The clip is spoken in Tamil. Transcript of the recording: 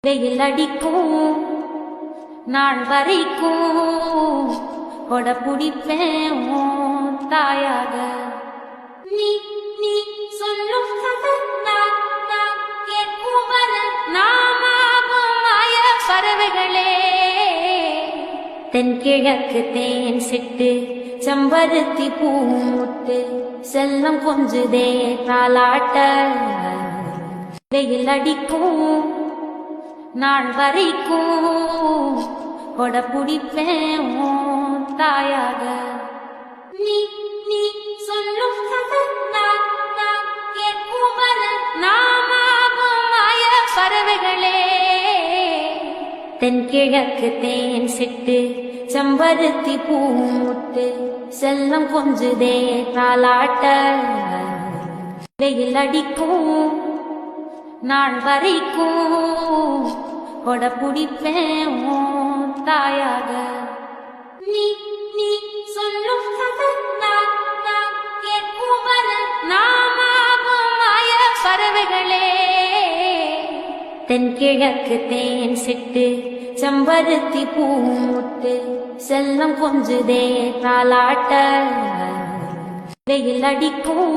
வெயில் அடிக்கும் நாள் வரைக்கும் கொட பிடிப்பேன் உன் தாயாக. நீ நீ சொல்லும் கேட்கும் நாமாவும் மாய பறவைகளே. தென்கிழக்கு தேன் சிட்டு செம்பருத்தி பூமுட்டு செல்லம் கொஞ்சுதே தாலாட்ட. வெயில் அடிக்கும் நாள் வரைக்கும் கொட பிடிப்பேன் உன் தாயாக. நீ நீ சொல்லும் கேட்கும் நாமாவும் மாய பறவைகளே. தென்கிழக்கு தேன் சிட்டு செம்பருத்தி பூமுட்டு செல்லம் கொஞ்சுதே தாலாட்ட. வெயில் அடிக்கும் நாள் வரைக்கும் கொட பிடிப்பேன் உன் தாயாக. நீ நீ சொல்லும் கேட்கும் நாமாவும் மாய பறவைகளே. தென்கிழக்கு தேன் சிட்டு செம்பருத்தி பூமுட்டு செல்லம் கொஞ்சுதே தாலாட்ட. வெயில் அடிக்கும்